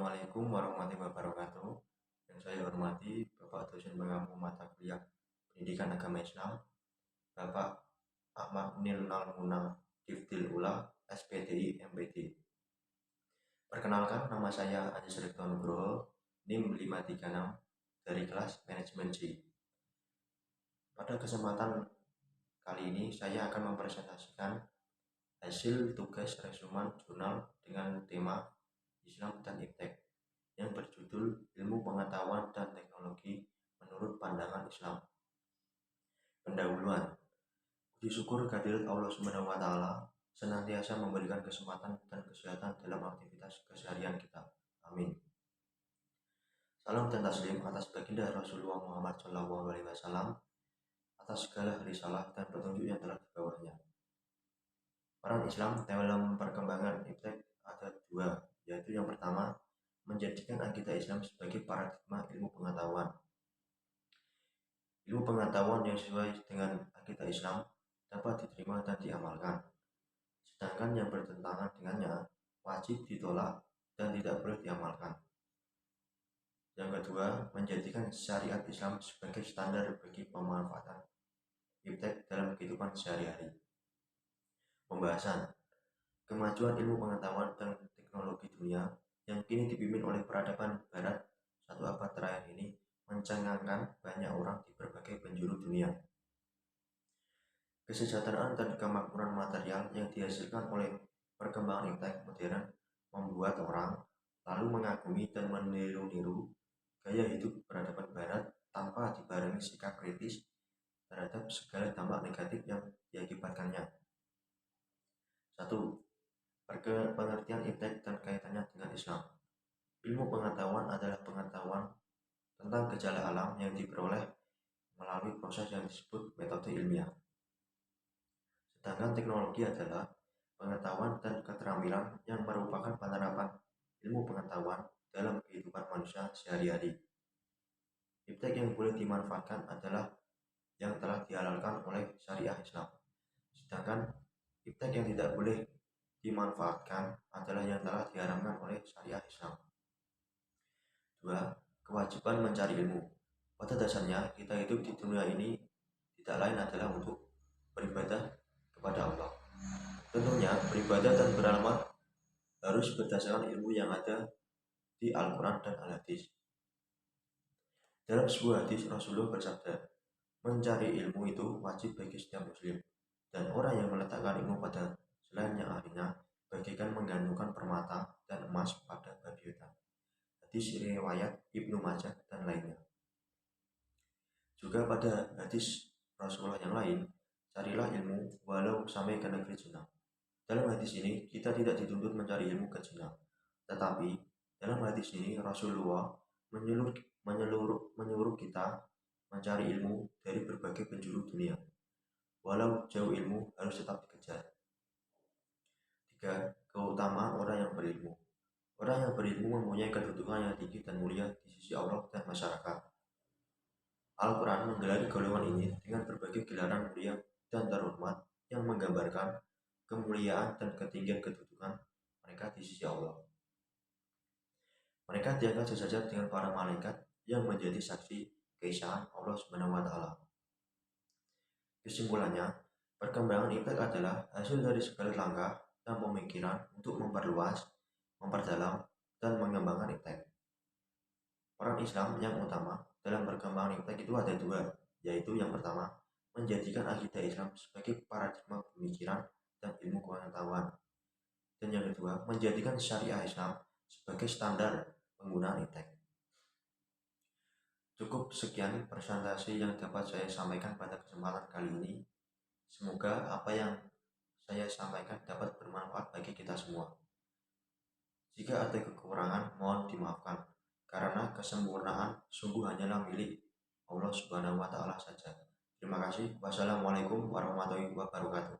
Assalamualaikum warahmatullahi wabarakatuh. Yang saya hormati Bapak dosen pengampu mata kuliah Pendidikan Agama Islam, Bapak Ahmad Nilnal Muna Difdil Ula, SPDI MPD. Perkenalkan, nama saya Anjas Rekto Nugroho, NIM 536 dari kelas Manajemen C. Pada kesempatan kali ini saya akan mempresentasikan hasil tugas resumen jurnal dengan tema Islam dan Iptek yang berjudul Ilmu Pengetahuan dan Teknologi Menurut Pandangan Islam. Pendahuluan. Puji syukur kehadirat Allah Subhanahu wa Ta'ala senantiasa memberikan kesempatan dan kesehatan dalam aktivitas keseharian kita. Amin. Salam dan taslim atas baginda Rasulullah Muhammad SAW, atas segala risalah dan petunjuk yang telah dibawanya. Peran Islam dalam perkembangan Iptek ada dua, yaitu yang pertama, menjadikan akidah Islam sebagai paradigma ilmu pengetahuan. Ilmu pengetahuan yang sesuai dengan akidah Islam dapat diterima dan diamalkan, sedangkan yang bertentangan dengannya wajib ditolak dan tidak boleh diamalkan. Yang kedua, menjadikan syariat Islam sebagai standar bagi pemanfaatan Iptek dalam kehidupan sehari-hari. Pembahasan kemajuan ilmu pengetahuan dan teknologi dunia yang kini dipimpin oleh peradaban barat satu abad terakhir ini mencengangkan banyak orang di berbagai penjuru dunia. Kesejahteraan dan kemakmuran material yang dihasilkan oleh perkembangan Iptek modern membuat orang lalu mengagumi dan meniru-niru gaya hidup peradaban barat tanpa dibarengi sikap kritis terhadap segala dampak negatif yang diakibatkannya. 1. Pengertian Iptek dan kaitannya dengan Islam. Ilmu pengetahuan adalah pengetahuan tentang gejala alam yang diperoleh melalui proses yang disebut metode ilmiah. Sedangkan teknologi adalah pengetahuan dan keterampilan yang merupakan penerapan ilmu pengetahuan dalam kehidupan manusia sehari-hari. Iptek yang boleh dimanfaatkan adalah yang telah dihalalkan oleh syariah Islam. Sedangkan Iptek yang tidak boleh dimanfaatkan adalah yang telah diharamkan oleh syariah Islam. 2. Kewajiban mencari ilmu. Pada dasarnya kita hidup di dunia ini tidak lain adalah untuk beribadah kepada Allah. Tentunya beribadah dan beramal harus berdasarkan ilmu yang ada di Al-Quran dan Al-Hadis. Dalam sebuah hadis Rasulullah bersabda, mencari ilmu itu wajib bagi setiap muslim, dan orang yang meletakkan ilmu pada selain yang ahlinya bagaikan menggantungkan permata dan emas pada babi hutan. Hadis riwayat Ibnu Majah dan lainnya. Juga pada hadis Rasulullah yang lain, carilah ilmu walau sampai ke negeri Cina. Dalam hadis ini kita tidak dituntut mencari ilmu ke Cina, tetapi dalam hadis ini Rasulullah menyuruh kita mencari ilmu dari berbagai penjuru dunia. Walau jauh ilmu harus tetap dikejar. 3. Keutamaan orang yang berilmu. Orang yang berilmu mempunyai kedudukan yang tinggi dan mulia di sisi Allah dan masyarakat. Al-Quran menggelari golongan ini dengan berbagai gelaran mulia dan terhormat yang menggambarkan kemuliaan dan ketinggian kedudukan mereka di sisi Allah. Mereka diangkat sejajar dengan para malaikat yang menjadi saksi keesaan Allah Subhanahu wa Ta'ala. Kesimpulannya, perkembangan Iptek adalah hasil dari segala langkah dan pemikiran untuk memperluas, memperdalam, dan mengembangkan Iptek. Peran Islam yang utama dalam perkembangan Iptek itu ada dua, yaitu yang pertama, menjadikan akidah Islam sebagai paradigma pemikiran dan ilmu pengetahuan, dan yang kedua, menjadikan syariah Islam sebagai standar penggunaan Iptek. Cukup sekian presentasi yang dapat saya sampaikan pada kesempatan kali ini. Semoga apa yang saya sampaikan dapat bermanfaat bagi kita semua. Jika ada kekurangan, mohon dimaafkan, karena kesempurnaan sungguh hanyalah milik Allah Subhanahu wa Ta'ala saja. Terima kasih. Wassalamualaikum warahmatullahi wabarakatuh.